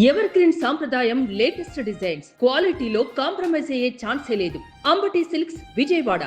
Ever green సాంప్రదాయం latest designs క్వాలిటీలో compromise అయ్యే ఛాన్సే లేదు. అంబటి సిల్క్స్ విజయవాడ.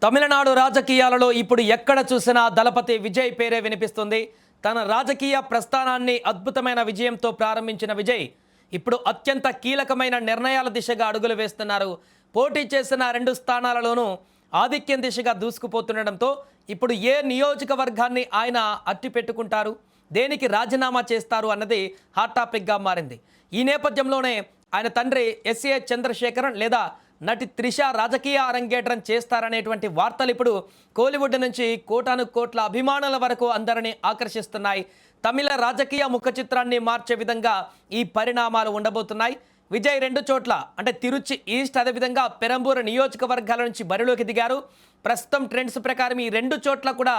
తమిళనాడు రాజకీయాలలో ఇప్పుడు ఎక్కడ చూసినా దళపతి విజయ్ పేరే వినిపిస్తుంది. తన రాజకీయ ప్రస్థానాన్ని అద్భుతమైన విజయంతో ప్రారంభించిన విజయ్ ఇప్పుడు అత్యంత కీలకమైన నిర్ణయాల దిశగా అడుగులు వేస్తున్నారు. పోటీ చేసిన 2 స్థానాలలోనూ ఆధిక్యం దిశగా దూసుకుపోతుండడంతో ఇప్పుడు ఏ నియోజకవర్గాన్ని ఆయన అట్టి పెట్టుకుంటారు, దేనికి రాజీనామా చేస్తారు అన్నది హాట్ టాపిక్గా మారింది. ఈ నేపథ్యంలోనే ఆయన తండ్రి ఎస్ఏ చంద్రశేఖరన్ లేదా నటి త్రిష రాజకీయ అరంగేట్రం చేస్తారనేటువంటి వార్తలు ఇప్పుడు కోలీవుడ్ నుంచి కోటాను కోట్ల అభిమానుల వరకు అందరినీ ఆకర్షిస్తున్నాయి. తమిళ రాజకీయ ముఖ చిత్రాన్ని మార్చే విధంగా ఈ పరిణామాలు ఉండబోతున్నాయి. విజయ్ 2 చోట్ల అంటే తిరుచి ఈస్ట్ అదేవిధంగా పెరంబూరు నియోజకవర్గాల నుంచి బరిలోకి దిగారు. ప్రస్తుతం ట్రెండ్స్ ప్రకారం ఈ 2 చోట్ల కూడా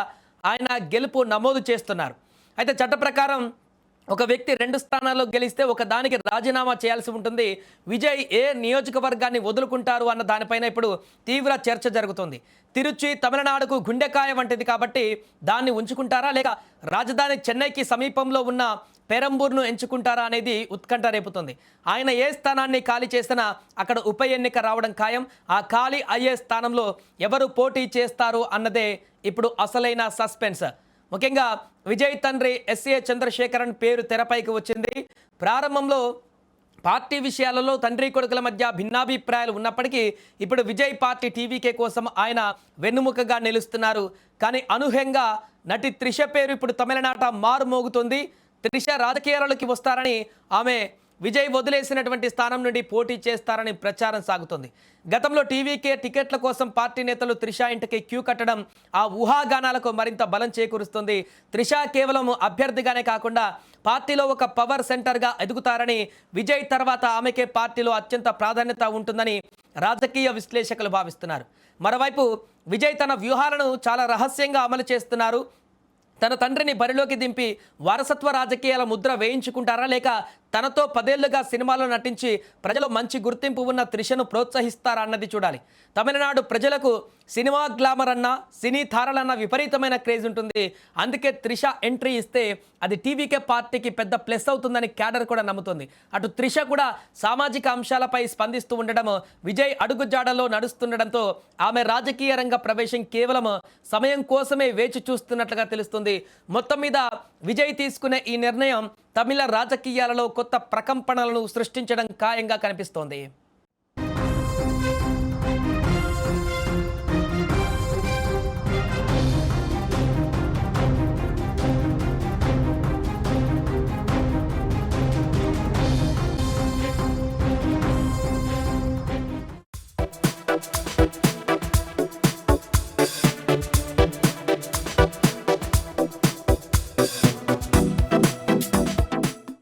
ఆయన గెలుపు నమోదు చేస్తున్నారు. అయితే చట్ట ప్రకారం ఒక వ్యక్తి 2 స్థానాల్లో గెలిస్తే ఒక దానికి రాజీనామా చేయాల్సి ఉంటుంది. విజయ్ ఏ నియోజకవర్గాన్ని వదులుకుంటారు అన్న దానిపైన ఇప్పుడు తీవ్ర చర్చ జరుగుతుంది. తిరుచి తమిళనాడుకు గుండెకాయ వంటిది కాబట్టి దాన్ని ఉంచుకుంటారా లేక రాజధాని చెన్నైకి సమీపంలో ఉన్న పెరంబూర్ను ఎంచుకుంటారా అనేది ఉత్కంఠ రేపుతుంది. ఆయన ఏ స్థానాన్ని ఖాళీ చేసినా అక్కడ ఉప ఎన్నిక రావడం ఖాయం. ఆ ఖాళీ అయ్యే స్థానంలో ఎవరు పోటీ చేస్తారు అన్నదే ఇప్పుడు అసలైన సస్పెన్స్. ముఖ్యంగా విజయ్ తండ్రి ఎస్ఏ చంద్రశేఖరన్ పేరు తెరపైకి వచ్చింది. ప్రారంభంలో పార్టీ విషయాలలో తండ్రి కొడుకుల మధ్య భిన్నాభిప్రాయాలు ఉన్నప్పటికీ ఇప్పుడు విజయ్ పార్టీ టీవీకే కోసం ఆయన వెన్నుముకగా నిలుస్తున్నారు. కానీ అనూహ్యంగా నటి త్రిష పేరు ఇప్పుడు తమిళనాట మారుమోగుతుంది. త్రిష రాజకీయాలలోకి వస్తారని, ఆమె విజయ్ వదిలేసినటువంటి స్థానం నుండి పోటీ చేస్తారని ప్రచారం సాగుతుంది. గతంలో టీవీకే టికెట్ల కోసం పార్టీ నేతలు త్రిష ఇంటికి క్యూ కట్టడం ఆ ఊహాగానాలకు మరింత బలం చేకూరుస్తుంది. త్రిష కేవలం అభ్యర్థిగానే కాకుండా పార్టీలో ఒక పవర్ సెంటర్గా ఎదుగుతారని, విజయ్ తర్వాత ఆమెకే పార్టీలో అత్యంత ప్రాధాన్యత ఉంటుందని రాజకీయ విశ్లేషకులు భావిస్తున్నారు. మరోవైపు విజయ్ తన వ్యూహాలను చాలా రహస్యంగా అమలు చేస్తున్నారు. తన తండ్రిని బరిలోకి దింపి వారసత్వ రాజకీయాల ముద్ర వేయించుకుంటారా లేక తనతో 10 ఏళ్లుగా సినిమాలో నటించి ప్రజలు మంచి గుర్తింపు ఉన్న త్రిషను ప్రోత్సహిస్తారా అన్నది చూడాలి. తమిళనాడు ప్రజలకు సినిమా గ్లామర్ అన్న, సినీ తారలన్న విపరీతమైన క్రేజ్ ఉంటుంది. అందుకే త్రిష ఎంట్రీ ఇస్తే అది టీవీకే పార్టీకి పెద్ద ప్లస్ అవుతుందని క్యాడర్ కూడా నమ్ముతుంది. అటు త్రిష కూడా సామాజిక అంశాలపై స్పందిస్తూ ఉండడం, విజయ్ అడుగుజాడలో నడుస్తుండడంతో ఆమె రాజకీయ రంగ ప్రవేశం కేవలం సమయం కోసమే వేచి చూస్తున్నట్లుగా తెలుస్తుంది. మొత్తం మీద విజయ్ తీసుకునే ఈ నిర్ణయం తమిళ రాజకీయాలలో కొత్త ప్రకంపనలను సృష్టించడం ఖాయంగా కనిపిస్తోంది.